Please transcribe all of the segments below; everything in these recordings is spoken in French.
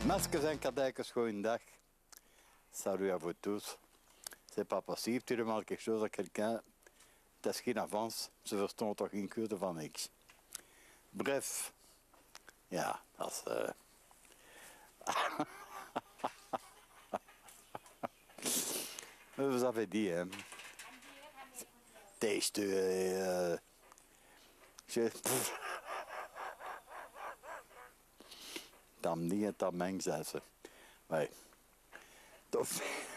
Masques en Kadijkers, goeiedag. Salut à vous tous. C'est pas possible, tu demandes quelque chose à quelqu'un, dat is geen avans, ze verstond toch geen keuze van niks. Bref, ja, dat is... Vous avez dit, hein. Taste, tam niet en tam meng, zei ze. Ouais. Donc,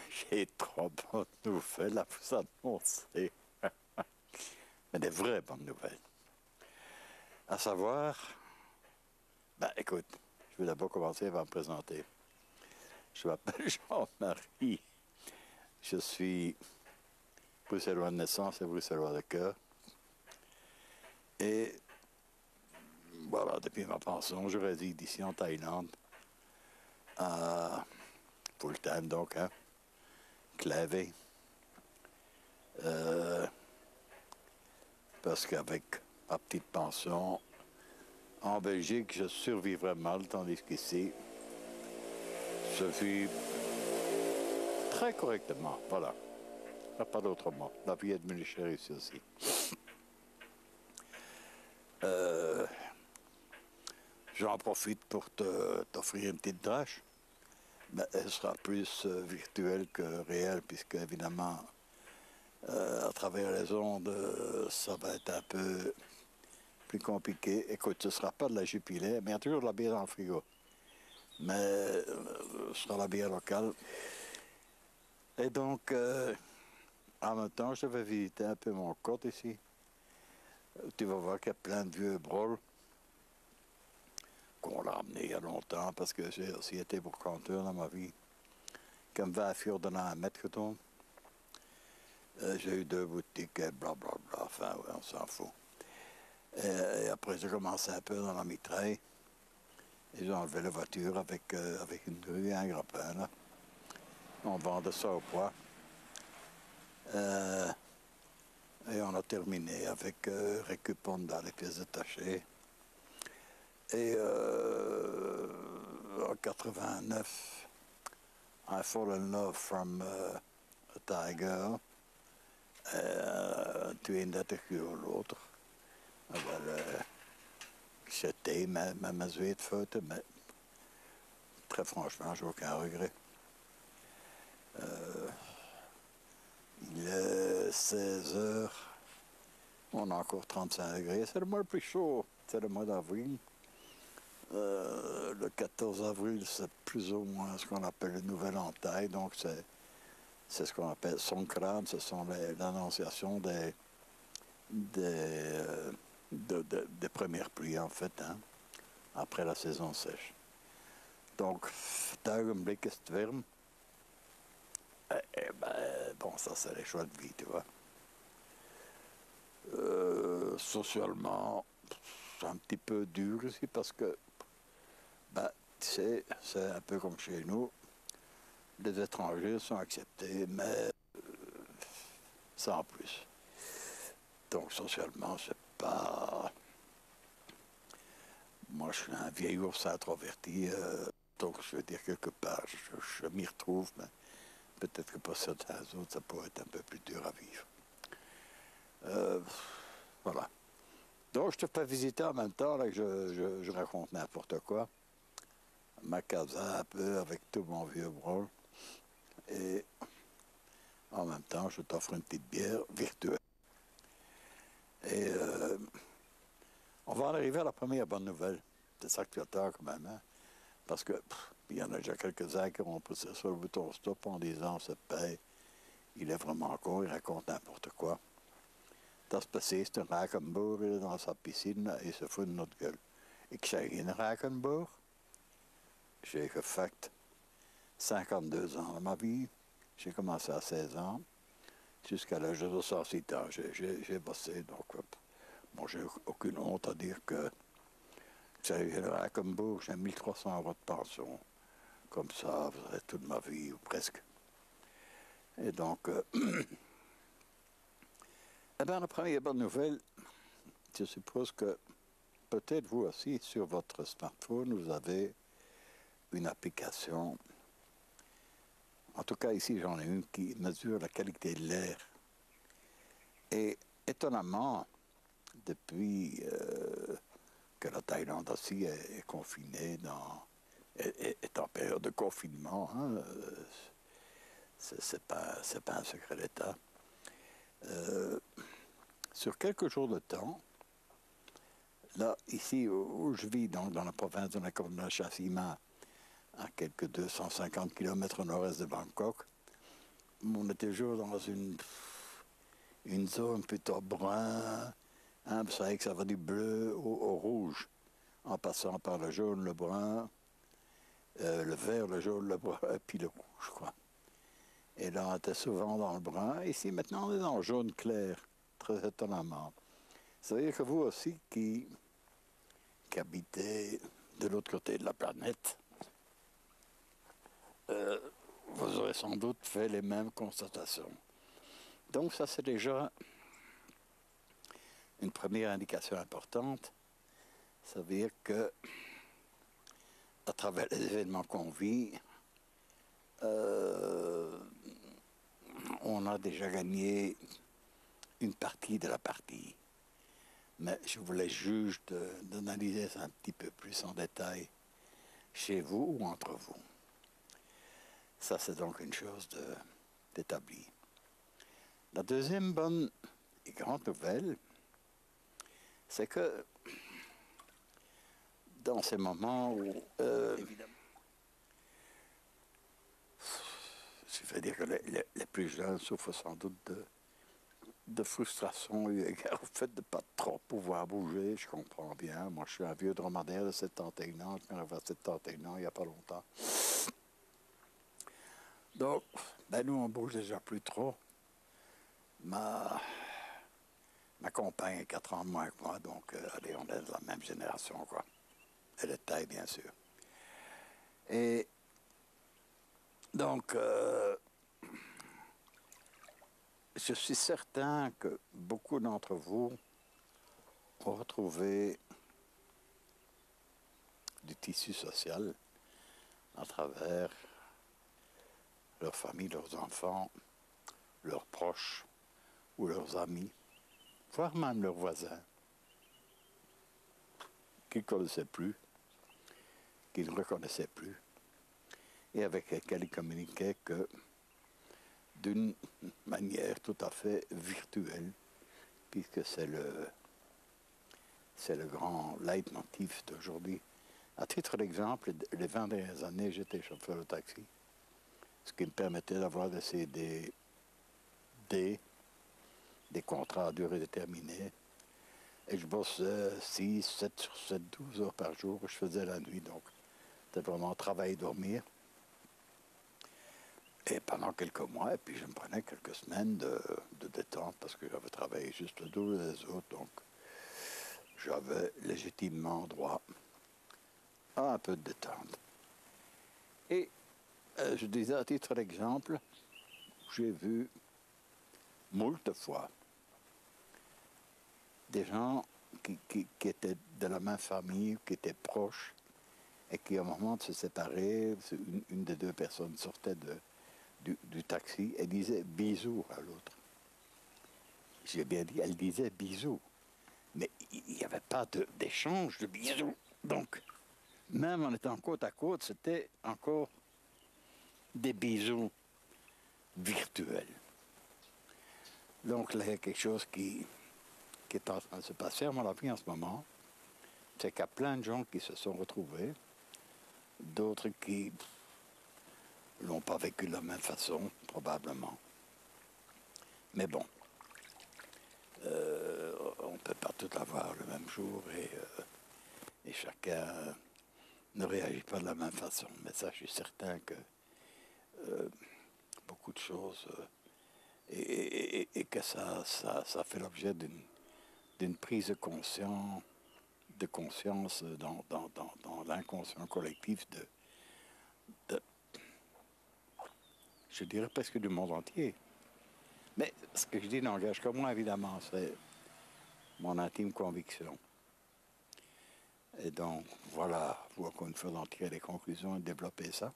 j'ai trois bonnes nouvelles à vous annoncer. Mais des vraies bonnes nouvelles. À savoir, ben écoute, je vais d'abord commencer par me présenter. Je m'appelle Jean-Marie. Je suis bruxellois de naissance et bruxellois de cœur. Et voilà, depuis ma pension, je réside ici en Thaïlande. Full time donc, hein. Clavé. Parce qu'avec ma petite pension, en Belgique, je survivrais mal, tandis qu'ici, je vis très correctement. Voilà. Il n'y a pas d'autre mot. La vie est devenue chère ici aussi. J'en profite pour t'offrir une petite drache. Mais elle sera plus virtuelle que réelle, puisque évidemment, à travers les ondes, ça va être un peu plus compliqué. Écoute, ce ne sera pas de la Jupiler, mais il y a toujours de la bière dans le frigo. Mais ce sera la bière locale. Et donc, en même temps, je vais visiter un peu mon côte ici. Tu vas voir qu'il y a plein de vieux brols qu'on l'a amené il y a longtemps, parce que j'ai aussi été brocanteur dans ma vie. Comme 20 fjord daarna een met getoond. J'ai eu 2 boutiques, et blablabla, enfin, ouais, on s'en fout. Et après, j'ai commencé un peu dans la mitraille. Et j'ai enlevé la voiture avec une grue et un grappin, là. On vendait ça au poids. Et on a terminé avec Récup Honda, les pièces détachées. Et en 89, I fall in love from a tiger. 32 euro l'autre. J'étais ma zweetfouten, mais très franchement, j'ai aucun regret. Il est 16 heures, on a encore 35 degrés, c'est le mois le plus chaud, c'est le mois d'avril. Le 14 avril, c'est plus ou moins ce qu'on appelle le nouvel entaille, donc c'est ce qu'on appelle Songkran, ce sont l'annonciation des premières pluies en fait, hein, après la saison sèche. Donc, het ogenblik is het warm. Bon, ça c'est les choix de vie, tu vois. Socialement, c'est un petit peu dur ici parce que, ben, tu sais, c'est un peu comme chez nous. Les étrangers sont acceptés, mais sans plus. Donc socialement, c'est pas... Moi, je suis un vieil ours introverti, donc je veux dire quelque part, je m'y retrouve, mais peut-être que pour certains autres, ça pourrait être un peu plus dur à vivre. Voilà. Donc, je te fais visiter en même temps, là, que je raconte n'importe quoi. Ma casa un peu avec tout mon vieux brol. Et en même temps, je t'offre une petite bière virtuelle. Et on va en arriver à la première bonne nouvelle. C'est ça que tu attends quand même, hein? Parce que il y en a déjà quelques-uns qui ont poussé sur le bouton stop en disant ce paye, il est vraiment con, il raconte n'importe quoi. Dat is precies een rakenboer dans sa piscine et il se fout de notre gueule. Ik zei geen rakenboer. J'ai fait 52 ans dans ma vie. J'ai commencé à 16 ans. Jusqu'à l'âge de 68 ans, j'ai bossé. Donc, bon, j'ai aucune honte à dire que j'ai un rakenboer, j'ai 1300 € de pension. Comme ça, toute ma vie, ou presque. Et donc... Eh bien, la première bonne nouvelle, je suppose que peut-être vous aussi, sur votre smartphone, vous avez une application, en tout cas ici j'en ai une qui mesure la qualité de l'air. Et étonnamment, depuis que la Thaïlande aussi est confinée, est en période de confinement, hein, c'est pas un secret d'État. Euh, sur quelques jours de temps, là, ici où je vis, donc dans la province de Nakhon Chasima, à quelques 250 km au nord-est de Bangkok, on était toujours dans une zone plutôt brun, hein, vous savez que ça va du bleu au rouge, en passant par le jaune, le brun, le vert, le jaune, le brun, et puis le rouge, quoi. Et là, on était souvent dans le brun. Ici, maintenant, on est dans le jaune clair, très étonnamment. Ça veut dire que vous aussi, qui habitez de l'autre côté de la planète, vous aurez sans doute fait les mêmes constatations. Donc ça, c'est déjà une première indication importante. Ça veut dire que, à travers les événements qu'on vit, on a déjà gagné une partie de la partie. Mais je vous laisse juge d'analyser ça un petit peu plus en détail chez vous ou entre vous. Ça, c'est donc une chose d'établie. La deuxième bonne et grande nouvelle, c'est que dans ces moments où, je vais dire que les plus jeunes souffrent sans doute de frustration eu égard au fait de ne pas trop pouvoir bouger, je comprends bien. Moi, je suis un vieux dromadaire de 71 ans, je m'en vais à 71 ans il n'y a pas longtemps. Donc, ben nous, on bouge déjà plus trop. Ma compagne est 4 ans de moins que moi, donc allez, on est de la même génération, quoi. Elle est taille, bien sûr. Et donc, je suis certain que beaucoup d'entre vous ont retrouvé du tissu social à travers leur famille, leurs enfants, leurs proches ou leurs amis, voire même leurs voisins, qu'ils ne connaissaient plus, qu'ils ne reconnaissaient plus, et avec lesquels ils communiquaient que d'une manière tout à fait virtuelle, puisque c'est le grand leitmotiv d'aujourd'hui. À titre d'exemple, les 20 dernières années, j'étais chauffeur de taxi, ce qui me permettait d'avoir des CDD, des contrats à durée déterminée. Et je bossais 6, 7 sur 7, 12 heures par jour. Je faisais la nuit, donc c'était vraiment travailler, dormir. Et pendant quelques mois, et puis je me prenais quelques semaines de détente parce que j'avais travaillé juste le double des autres, donc j'avais légitimement droit à un peu de détente. Et je disais à titre d'exemple, j'ai vu moult fois des gens qui étaient de la même famille, qui étaient proches, et qui, au moment de se séparer, une des deux personnes sortait du taxi et disait bisous à l'autre. J'ai bien dit, elle disait bisous. Mais il n'y avait pas d'échange de bisous. Donc, même en étant côte à côte, c'était encore des bisous virtuels. Donc, là, il y a quelque chose qui est en train de se passer à mon avis en ce moment. C'est qu'il y a plein de gens qui se sont retrouvés, d'autres qui ne l'ont pas vécu de la même façon, probablement. Mais bon, on ne peut pas tout avoir le même jour et chacun ne réagit pas de la même façon. Mais ça, je suis certain que beaucoup de choses et que ça fait l'objet d'une prise de conscience dans l'inconscient collectif de, je dirais presque du monde entier. Mais ce que je dis n'engage que moi, évidemment, c'est mon intime conviction. Et donc, voilà, vous, encore une fois, d'en tirer les conclusions et de développer ça.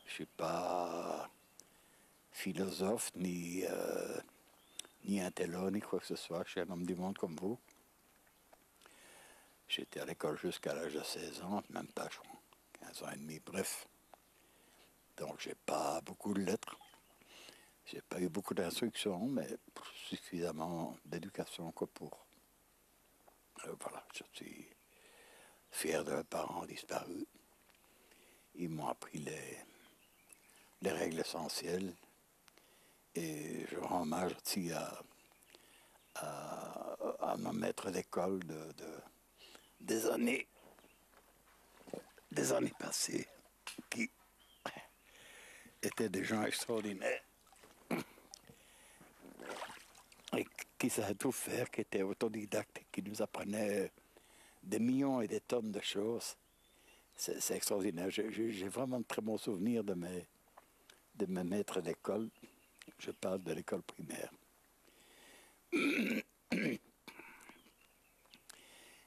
Je ne suis pas philosophe, ni intello, ni quoi que ce soit. Je suis un homme du monde comme vous. J'étais à l'école jusqu'à l'âge de 16 ans, même pas, je crois, 15 ans et demi, bref. Donc, j'ai pas beaucoup de lettres. J'ai pas eu beaucoup d'instructions, mais suffisamment d'éducation que pour. Voilà, je suis fier de mes parents disparus. Ils m'ont appris les règles essentielles. Et je rends hommage aussi à ma maître d'école des années passées, qui étaient des gens extraordinaires et qui savaient tout faire, qui étaient autodidactes, qui nous apprenaient des millions et des tonnes de choses. C'est extraordinaire. J'ai vraiment de très bons souvenirs de mes maîtres d'école. Je parle de l'école primaire.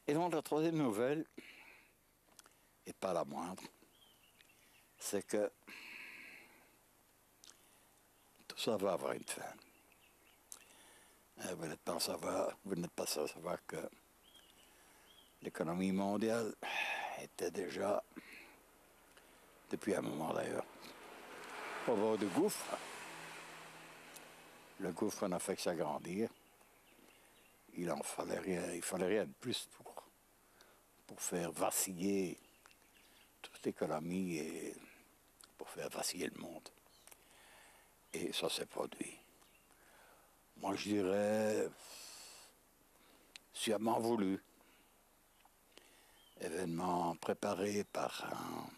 Et donc la troisième nouvelle, et pas la moindre, c'est que tout ça va avoir une fin. Vous n'êtes pas sans savoir que l'économie mondiale était déjà, depuis un moment d'ailleurs, au bord du gouffre. Le gouffre n'a fait que s'agrandir. Il fallait rien de plus pour faire vaciller toute l'économie et pour faire vaciller le monde. Et ça s'est produit. Moi, je dirais, sciemment voulu. Événement préparé par un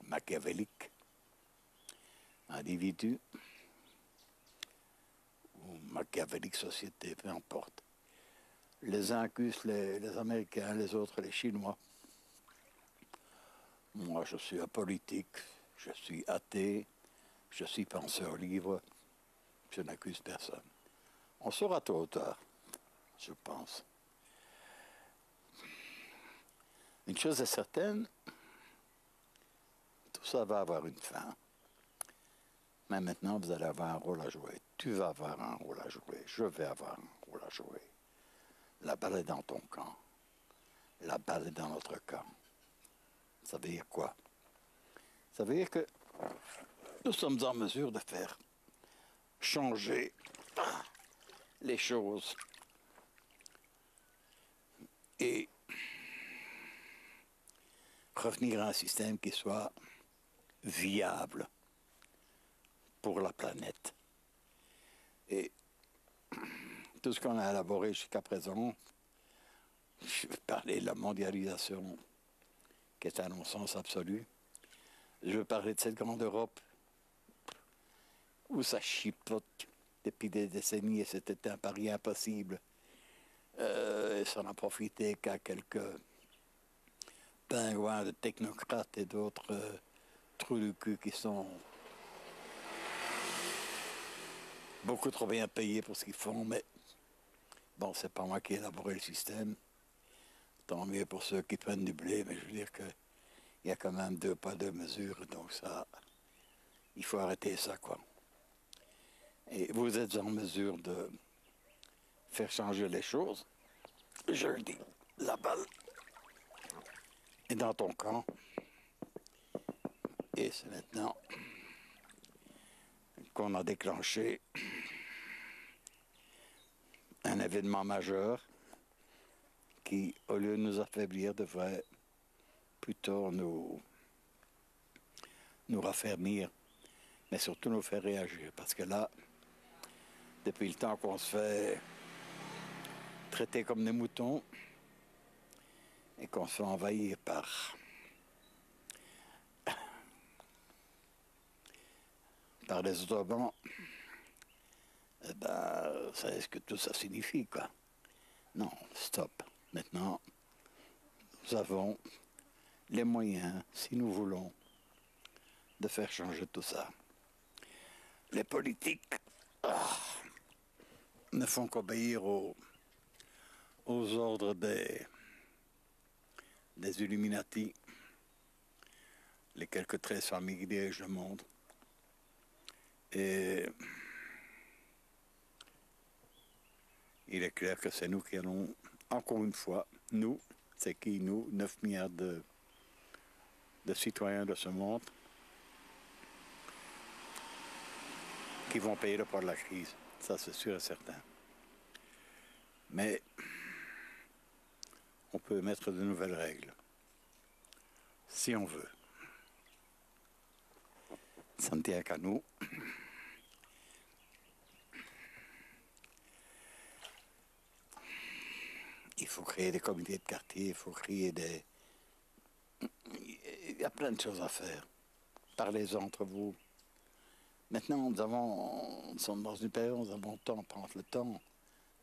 machiavélique individu ou machiavélique société, peu importe. Les uns accusent les Américains, les autres les Chinois. Moi, je suis apolitique, je suis athée, je suis penseur libre, je n'accuse personne. On saura tôt ou tard, je pense. Une chose est certaine, tout ça va avoir une fin. Mais maintenant, vous allez avoir un rôle à jouer. Tu vas avoir un rôle à jouer. Je vais avoir un rôle à jouer. La balle est dans ton camp. La balle est dans notre camp. Ça veut dire quoi? Ça veut dire que nous sommes en mesure de faire changer les choses et revenir à un système qui soit viable pour la planète. Et tout ce qu'on a élaboré jusqu'à présent, je vais parler de la mondialisation, qui est un non-sens absolu. Je veux parler de cette grande Europe où ça chipote depuis des décennies et c'était un pari impossible. Et ça n'a profité qu'à quelques pingouins de technocrates et d'autres trous du cul qui sont beaucoup trop bien payés pour ce qu'ils font, mais bon, c'est pas moi qui ai élaboré le système. Tant mieux pour ceux qui prennent du blé, mais je veux dire qu'il y a quand même deux pas deux mesures, donc ça, il faut arrêter ça, quoi. Et vous êtes en mesure de faire changer les choses. Je le dis, la balle est dans ton camp. Et c'est maintenant qu'on a déclenché un événement majeur qui, au lieu de nous affaiblir, devrait plutôt nous raffermir, mais surtout nous faire réagir. Parce que là, depuis le temps qu'on se fait traiter comme des moutons et qu'on se fait envahir par les Ottomans, eh ben, vous savez ce que tout ça signifie, quoi. Non, stop. Maintenant, nous avons les moyens, si nous voulons, de faire changer tout ça. Les politiques ne font qu'obéir aux ordres des Illuminati, les quelques 13 familles qui dirigent le monde. Et il est clair que c'est nous qui allons, encore une fois, nous, c'est qui nous, 9 milliards de citoyens de ce monde, qui vont payer le poids de la crise. Ça, c'est sûr et certain. Mais on peut mettre de nouvelles règles, si on veut. Ça ne tient qu'à nous. Il faut créer des comités de quartier, il faut créer des... Il y a plein de choses à faire. Parlez-en entre vous. Maintenant, nous sommes dans une période où nous avons le temps de prendre le temps,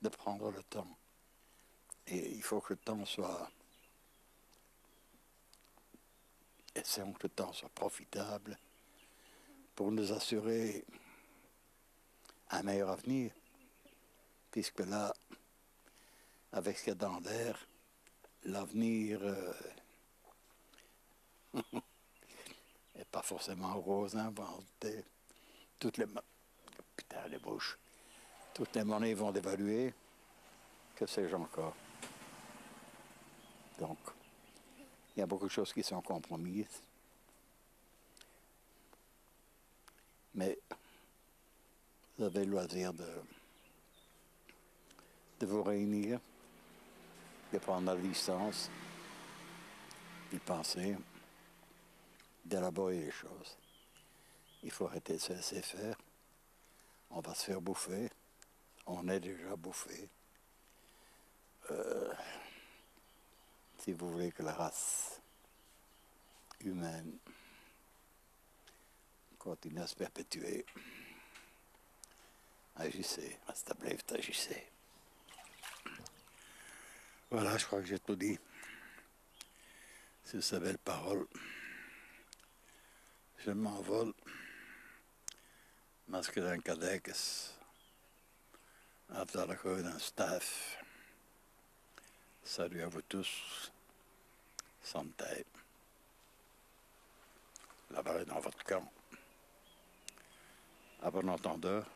de prendre le temps. Et il faut que le temps soit... Essayons que le temps soit profitable pour nous assurer un meilleur avenir. Puisque là, avec ce qu'il y a dans l'air, l'avenir n'est pas forcément rose. Hein, toutes les... Putain, les bouches. Toutes les monnaies vont dévaluer. Que sais-je encore? Donc, il y a beaucoup de choses qui sont compromises. Mais vous avez le loisir de vous réunir, de prendre la distance, d'y penser, d'élaborer les choses. Il faut arrêter de se laisser faire. On va se faire bouffer. On est déjà bouffé. Si vous voulez que la race humaine continue à se perpétuer, agissez, agissez. Voilà, je crois que j'ai tout dit. Sur ces belles paroles, je m'envole, masque d'un cadex, after d'un staff. Salut à vous tous, santé. La balle est dans votre camp. À bon entendeur.